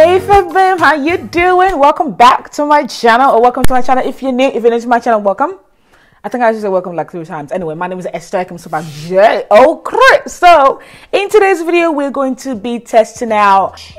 Hey fam, how you doing? Welcome back to my channel, or welcome to my channel if you're new. If you're new to my channel, welcome. I think I should say welcome like 3 times. Anyway, my name is MsTopacJay. Okay, so in today's video, we're going to be testing out cheap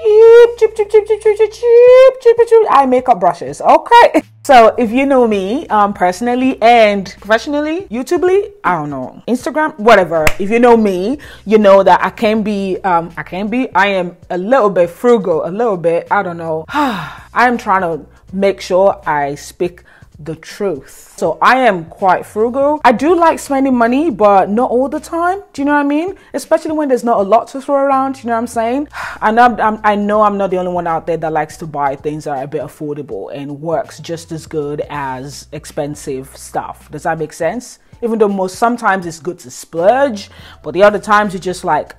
eye makeup brushes. Okay. So if you know me personally and professionally, YouTubely, I don't know, Instagram, whatever. If you know me, you know that I am a little bit frugal, a little bit, I don't know. I'm trying to make sure I speak the truth. So I am quite frugal. I do like spending money, but not all the time. Do you know what I mean? Especially when there's not a lot to throw around. You know what I'm saying? I know I'm not the only one out there that likes to buy things that are a bit affordable and works just as good as expensive stuff. Does that make sense? Even though sometimes it's good to splurge, but the other times you're just like,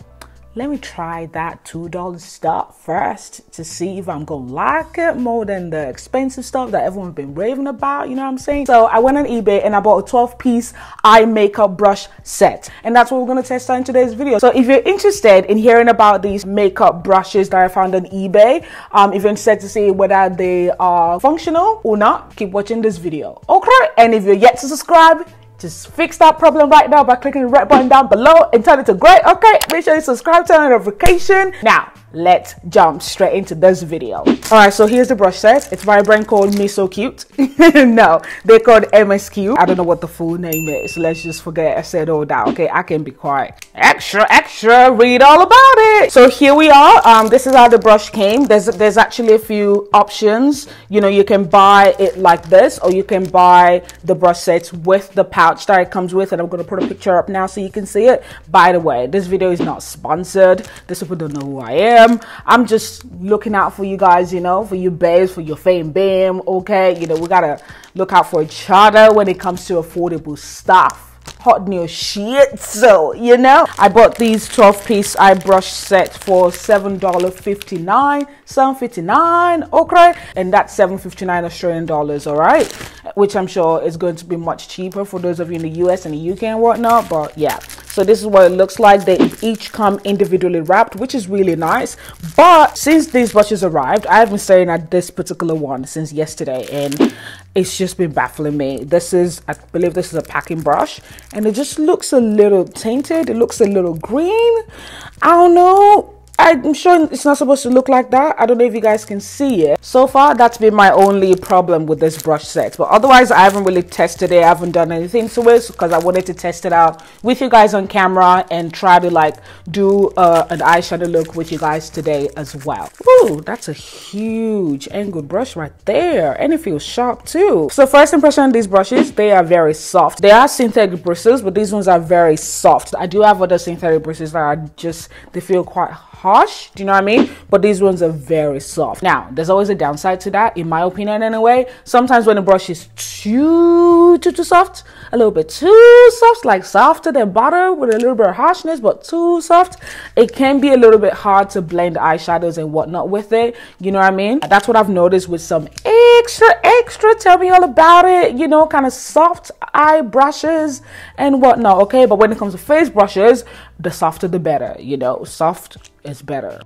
let me try that $2 stuff first to see if I'm gonna like it more than the expensive stuff that everyone's been raving about, you know what I'm saying? So I went on eBay and I bought a 12-piece eye makeup brush set, and that's what we're gonna test out in today's video. So if you're interested in hearing about these makeup brushes that I found on eBay, if you're interested to see whether they are functional or not, keep watching this video, okay? And if you're yet to subscribe, just fix that problem right now by clicking the red button down below and turn it to gray. Okay, make sure you subscribe, turn on notification. Now, let's jump straight into this video. All right, so here's the brush set. It's by a brand called Me So Cute. No, they're called MSQ. I don't know what the full name is. Let's just forget I said all that. Okay, I can be quiet. Extra, read all about it. So here we are. This is how the brush came. There's actually a few options. You know, you can buy it like this, or you can buy the brush sets with the pouch that it comes with, and I'm going to put a picture up now so you can see it. By the way, this video is not sponsored. These people don't know who I am. I'm just looking out for you guys, you know, for you babes, for your fame bam. Okay, you know, we gotta look out for each other when it comes to affordable stuff. Hot new shit. So you know, I bought these 12-piece eye brush set for $7.59, $7.59, okay, and that's $7.59 Australian dollars. All right, which I'm sure is going to be much cheaper for those of you in the US and the UK and whatnot. But yeah, so this is what it looks like. They each come individually wrapped, which is really nice. But since these brushes arrived, I've been staring at this particular one since yesterday, and it's just been baffling me. This is, I believe this is a packing brush, and it just looks a little tainted. It looks a little green. I don't know. I'm sure it's not supposed to look like that. I don't know if you guys can see it. So far, that's been my only problem with this brush set. But otherwise, I haven't really tested it. I haven't done anything to it because I wanted to test it out with you guys on camera and try to like do an eyeshadow look with you guys today as well. Ooh, that's a huge angled brush right there. And it feels sharp too. So first impression on these brushes, they are very soft. They are synthetic bristles, but these ones are very soft. I do have other synthetic bristles that are just, they feel quite harsh, do you know what I mean? But these ones are very soft. Now, there's always a downside to that, in my opinion anyway. Sometimes when the brush is too soft, a little bit too soft, like softer than butter with a little bit of harshness, but too soft, it can be a little bit hard to blend eyeshadows and whatnot with it, you know what I mean? That's what I've noticed with some extra, tell me all about it, you know, kind of soft eye brushes and whatnot, okay? But when it comes to face brushes, the softer the better, you know, soft is better.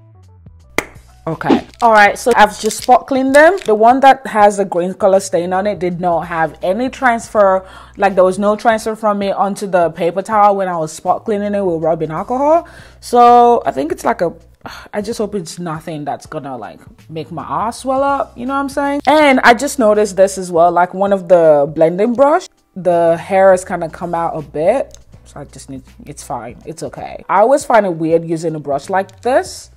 Okay, all right, so I've just spot cleaned them. The one that has a green color stain on it did not have any transfer, like there was no transfer from it onto the paper towel when I was spot cleaning it with rubbing alcohol. So I think it's like I just hope it's nothing that's gonna like make my ass swell up, you know what I'm saying? And I just noticed this as well, like one of the blending brush, the hair has kind of come out a bit. So I just need, it's fine, it's okay. I always find it weird using a brush like this,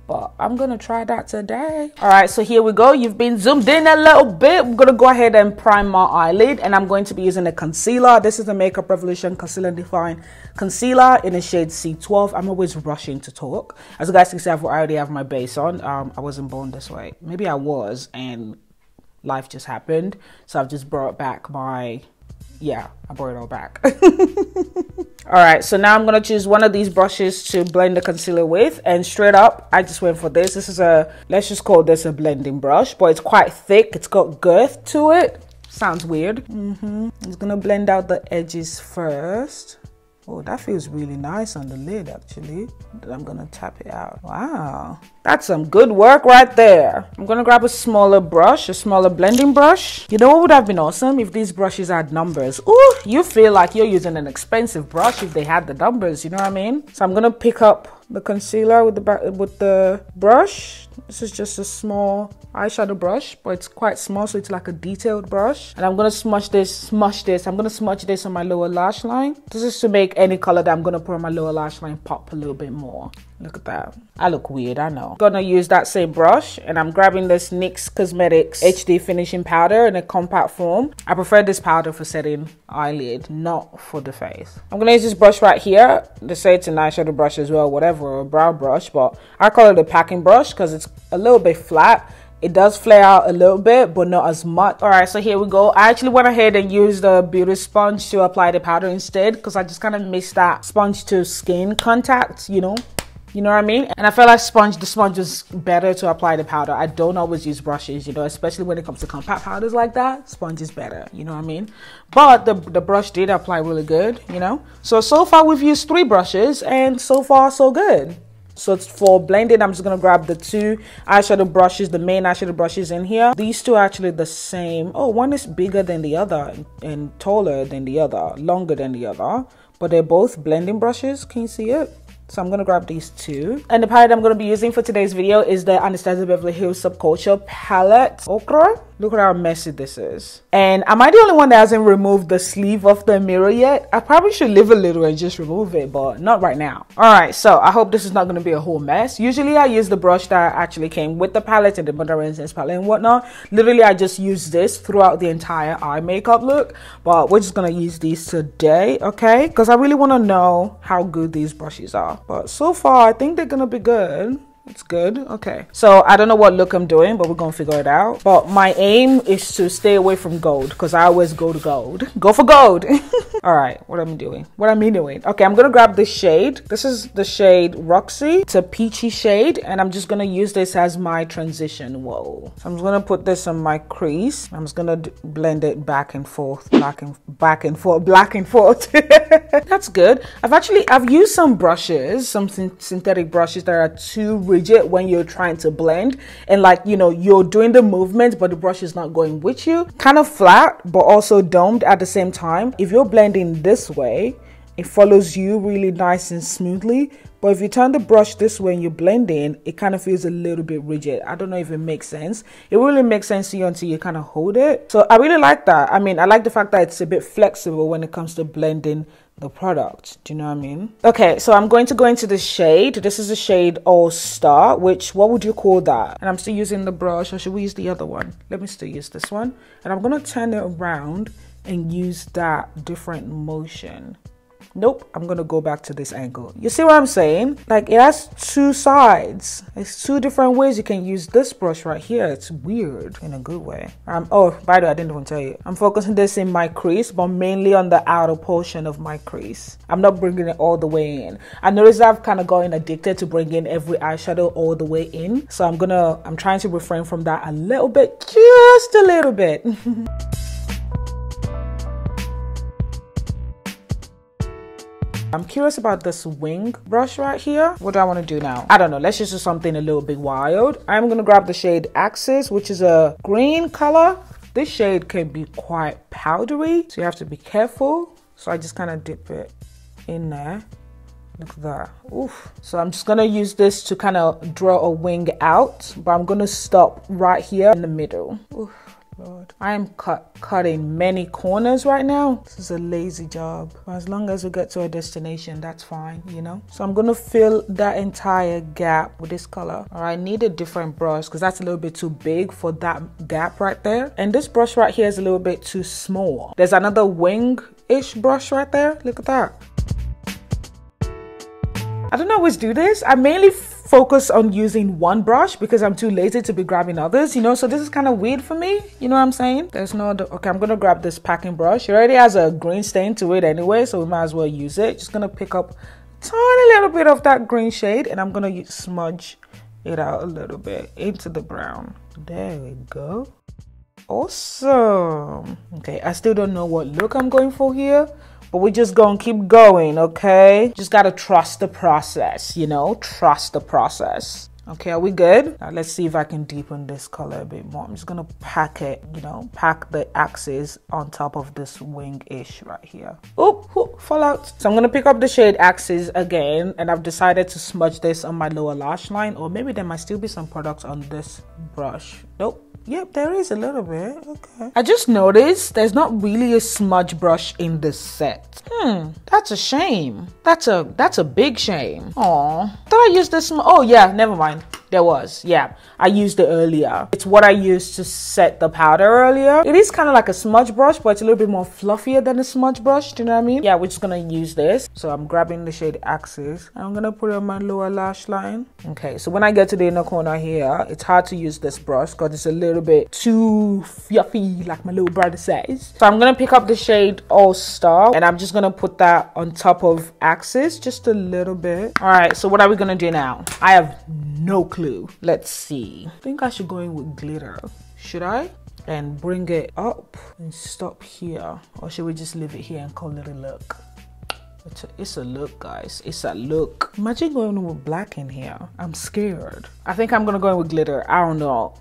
but I'm gonna try that today. All right, so here we go. You've been zoomed in a little bit. I'm gonna go ahead and prime my eyelid, and I'm going to be using a concealer. This is the Makeup Revolution Concealer and Define Concealer in the shade C12. I'm always rushing to talk. As you guys can see, I already have my base on. I wasn't born this way. Maybe I was, and life just happened. So I've just brought back my, yeah, I brought it all back. All right, so now I'm gonna choose one of these brushes to blend the concealer with, and straight up I just went for this. This is a, let's just call this a blending brush, but it's quite thick. It's got girth to it. Sounds weird. I'm just gonna blend out the edges first. Oh, that feels really nice on the lid actually. I'm gonna tap it out. Wow, that's some good work right there. I'm gonna grab a smaller brush, a smaller blending brush. You know what would have been awesome if these brushes had numbers? Ooh, you feel like you're using an expensive brush if they had the numbers, you know what I mean? So I'm gonna pick up the concealer with the brush. This is just a small eyeshadow brush, but it's quite small, so it's like a detailed brush. And I'm gonna smudge this. I'm gonna smudge this on my lower lash line. This is to make any color that I'm gonna put on my lower lash line pop a little bit more. Look at that. I look weird, I know. Gonna use that same brush, and I'm grabbing this NYX Cosmetics HD finishing powder in a compact form. I prefer this powder for setting eyelid, not for the face. I'm gonna use this brush right here. They say it's an eyeshadow brush as well, whatever, or a brow brush, but I call it a packing brush because it's a little bit flat. It does flare out a little bit, but not as much. All right, so here we go. I actually went ahead and used the beauty sponge to apply the powder instead because I just kind of missed that sponge to skin contact, you know what I mean? And I felt like the sponge was better to apply the powder. I don't always use brushes, you know, especially when it comes to compact powders like that. Sponge is better, you know what I mean? But the brush did apply really good, you know? So far we've used 3 brushes and so far so good. So for blending, I'm just gonna grab the 2 eyeshadow brushes, the main eyeshadow brushes in here. These 2 are actually the same. Oh, one is bigger than the other and taller than the other, longer than the other, but they're both blending brushes. Can you see it? So I'm gonna grab these 2. And the palette I'm gonna be using for today's video is the Anastasia Beverly Hills Subculture palette. Okra. Look at how messy this is. And am I the only one that hasn't removed the sleeve of the mirror yet? I probably should leave a little and just remove it, but not right now. All right, so I hope this is not gonna be a whole mess. Usually I use the brush that actually came with the palette and the Butter Renaissance palette and whatnot. Literally, I just use this throughout the entire eye makeup look, but we're just gonna use these today, okay? Because I really wanna know how good these brushes are. But so far, I think they're gonna be good. It's good. Okay, so I don't know what look I'm doing, but we're gonna figure it out. But my aim is to stay away from gold because I always go to gold. Go for gold. All right, what am I doing? Okay, I'm gonna grab this shade. This is the shade Roxy. It's a peachy shade, and I'm just gonna use this as my transition. Whoa. So I'm just gonna put this on my crease. I'm just gonna blend it back and forth, back and forth. That's good. I've used some brushes, some synthetic brushes that are too rigid when you're trying to blend, and like, you know, you're doing the movement but the brush is not going with you. Kind of flat but also domed at the same time. If you're blending this way, it follows you really nice and smoothly, but if you turn the brush this way and you're blending, it kind of feels a little bit rigid. I don't know if it makes sense. It really makes sense to you until you kind of hold it. So I really like that. I mean, I like the fact that it's a bit flexible when it comes to blending the product. Do you know what I mean? Okay, so I'm going to go into the shade. This is the shade All Star, which, what would you call that? And I'm still using the brush, or should we use the other one? Let me still use this one. And I'm gonna turn it around and use that different motion. Nope, I'm gonna go back to this angle. You see what I'm saying? Like, it has 2 sides. It's 2 different ways you can use this brush right here. It's weird in a good way. Oh, by the way, I didn't even tell you. I'm focusing this in my crease, but mainly on the outer portion of my crease. I'm not bringing it all the way in. I noticed I've kind of gotten addicted to bringing every eyeshadow all the way in. So I'm trying to refrain from that a little bit, just a little bit. I'm curious about this wing brush right here. What do I want to do now? I don't know. Let's just do something a little bit wild. I'm going to grab the shade Axis, which is a green color. This shade can be quite powdery, so you have to be careful. So I just kind of dip it in there. Look at that. Oof. So I'm just going to use this to kind of draw a wing out, but I'm going to stop right here in the middle. Oof. Lord, I am cutting many corners right now. This is a lazy job. As long as we get to our destination, that's fine, you know? So I'm gonna fill that entire gap with this color. All right, I need a different brush because that's a little bit too big for that gap right there. And this brush right here is a little bit too small. There's another wing-ish brush right there. Look at that. I don't always do this. I mainly focus on using one brush because I'm too lazy to be grabbing others, you know, so this is kind of weird for me, you know what I'm saying? There's no other. Okay, I'm gonna grab this packing brush. It already has a green stain to it anyway, so we might as well use it. Just gonna pick up a tiny little bit of that green shade and I'm gonna smudge it out a little bit into the brown. There we go. Awesome. Okay, I still don't know what look I'm going for here, but we're just gonna keep going, okay? Just gotta trust the process, you know? Trust the process. Okay, are we good? Now let's see if I can deepen this color a bit more. I'm just gonna pack it, you know, pack the axes on top of this wing-ish right here. Oh, fall out. So I'm gonna pick up the shade Axes again, and I've decided to smudge this on my lower lash line, or maybe there might still be some product on this brush. Nope. Yep, there is a little bit. Okay. I just noticed there's not really a smudge brush in this set. That's a shame. That's a big shame. Aw. Thought I used this. Oh yeah, never mind. There was. Yeah, I used it earlier. It's what I used to set the powder earlier. It is kind of like a smudge brush, but it's a little bit more fluffier than a smudge brush. Do you know what I mean? Yeah, we're just gonna use this. So I'm grabbing the shade Axes. I'm gonna put it on my lower lash line. Okay, so when I get to the inner corner here, it's hard to use this brush because it's a little bit too fluffy, like my little brother says. So I'm gonna pick up the shade All Star, and I'm just gonna put that on top of Axes, just a little bit. All right, so what are we gonna do now? I have no clue. Let's see. I think I should go in with glitter. Should I? And bring it up and stop here, or should we just leave it here and call it a look? It's a look, guys. It's a look. Imagine going with black in here. I'm scared. I think I'm gonna go in with glitter. I don't know.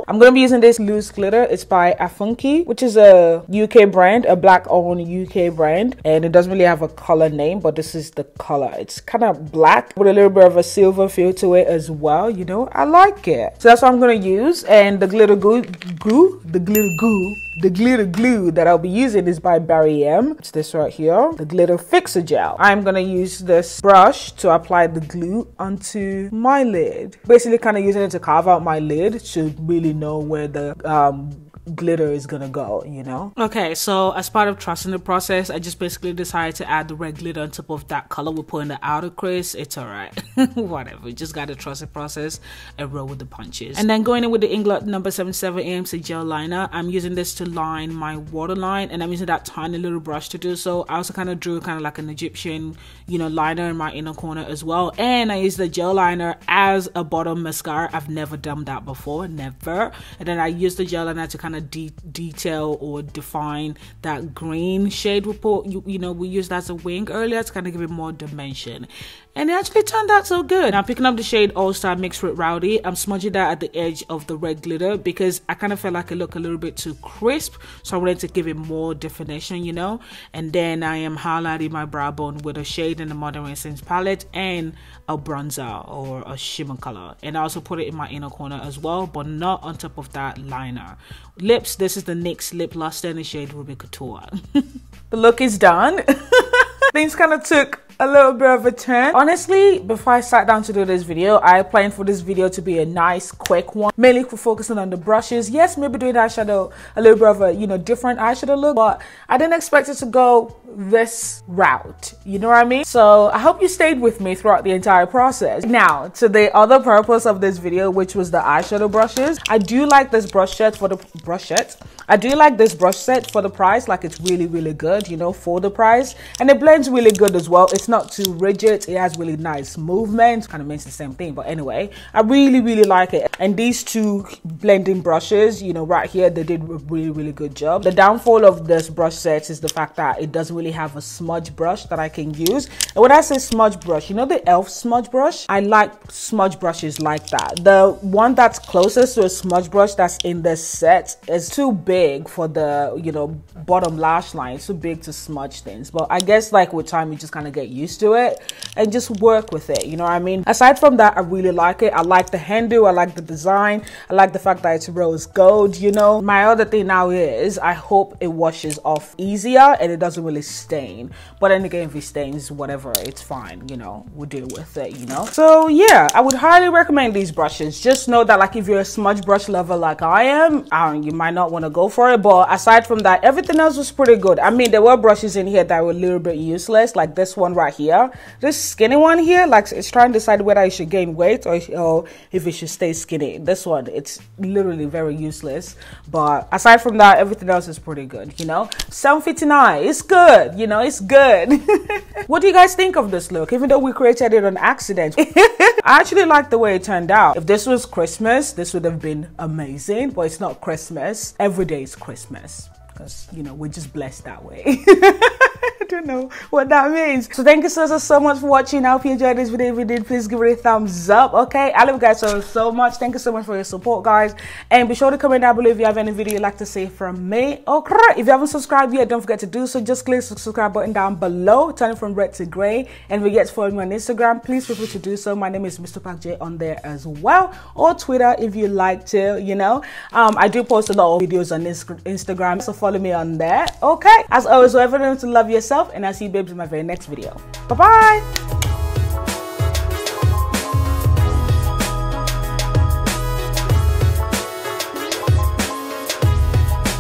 I'm gonna be using this loose glitter. It's by Afunki, which is a UK brand, a black-owned UK brand, and it doesn't really have a color name, but this is the color. It's kind of black with a little bit of a silver feel to it as well. You know, I like it. So that's what I'm gonna use. And the glitter glue that I'll be using is by Barry M. It's this right here, the glitter fixer gel. I'm gonna use this brush to apply the glue onto my lid. Basically kind of using it to carve out my lid to really know where the glitter is gonna go, you know. Okay, so as part of trusting the process, I just basically decided to add the red glitter on top of that color we put in the outer crease. It's all right. Whatever, you just gotta trust the process and roll with the punches. And then going in with the Inglot number 77 AMC gel liner, I'm using this to line my waterline, and I'm using that tiny little brush to do so. I also kind of drew kind of like an Egyptian, you know, liner in my inner corner as well, and I used the gel liner as a bottom mascara. I've never done that before, never. And then I used the gel liner to kind of detail or define that green shade we put, you know, we used as a wing earlier to kind of give it more dimension, and it actually turned out so good. Now picking up the shade All Star mixed with Rowdy, I'm smudging that at the edge of the red glitter because I kind of felt like it looked a little bit too crisp, so I wanted to give it more definition, you know. And then I am highlighting my brow bone with a shade in the Modern Essence palette and a bronzer or a shimmer color, and I also put it in my inner corner as well, but not on top of that liner. Lips, this is the NYX Lip Luster in the shade Ruby Couture. The look is done. Things kind of took a little bit of a turn. Honestly, before I sat down to do this video, I planned for this video to be a nice quick one, mainly focusing on the brushes. Yes, maybe doing eyeshadow, a little bit of a, you know, different eyeshadow look, but I didn't expect it to go this route, you know what I mean? So I hope you stayed with me throughout the entire process. Now to the other purpose of this video, which was the eyeshadow brushes. I do like this brush set for the price. Like, it's really good, you know, for the price, and it blends really good as well. It's not too rigid, it has really nice movement, kind of makes the same thing, but anyway, I really like it. And these two blending brushes, you know, right here, they did a really good job. The downfall of this brush set is the fact that it doesn't really have a smudge brush that I can use. And when I say smudge brush, you know, the e.l.f. smudge brush, I like smudge brushes like that. The one that's closest to a smudge brush that's in this set is too big for the, you know, bottom lash line. It's too big to smudge things, but I guess like with time you just kind of get used to it and just work with it, you know what I mean? Aside from that, I really like it. I like the handle, I like the design, I like the fact that it's rose gold, you know. My other thing now is I hope it washes off easier and it doesn't really stain, but then again, if it stains, whatever, it's fine, you know, we'll deal with it, you know. So yeah, I would highly recommend these brushes. Just know that like if you're a smudge brush lover like I am, you might not want to go for it, but aside from that, everything else was pretty good. I mean, there were brushes in here that were a little bit useless, like this one right here, this skinny one here, like it's trying to decide whether I should gain weight or if it should stay skinny. This one, it's literally very useless, but aside from that, everything else is pretty good, you know. 759, it's good, you know, it's good. What do you guys think of this look, even though we created it on accident? I actually like the way it turned out. If this was Christmas, this would have been amazing, but it's not Christmas. Every day is Christmas because, you know, we're just blessed that way. what that means. So thank you so much for watching. I hope you enjoyed this video. If you did, please give it a thumbs up. Okay, I love you guys so much. Thank you so much for your support, guys, and be sure to comment down below if you have any video you'd like to see from me. Okay, if you haven't subscribed yet, don't forget to do so. Just click the subscribe button down below, turn it from red to gray, and if you get to follow me on Instagram, please feel free to do so. My name is MsTopacJay on there as well, or Twitter if you like to, you know. I do post a lot of videos on Instagram, so follow me on there. Okay, as always, remember to love yourself, and I'll see you babes in my very next video. Bye bye.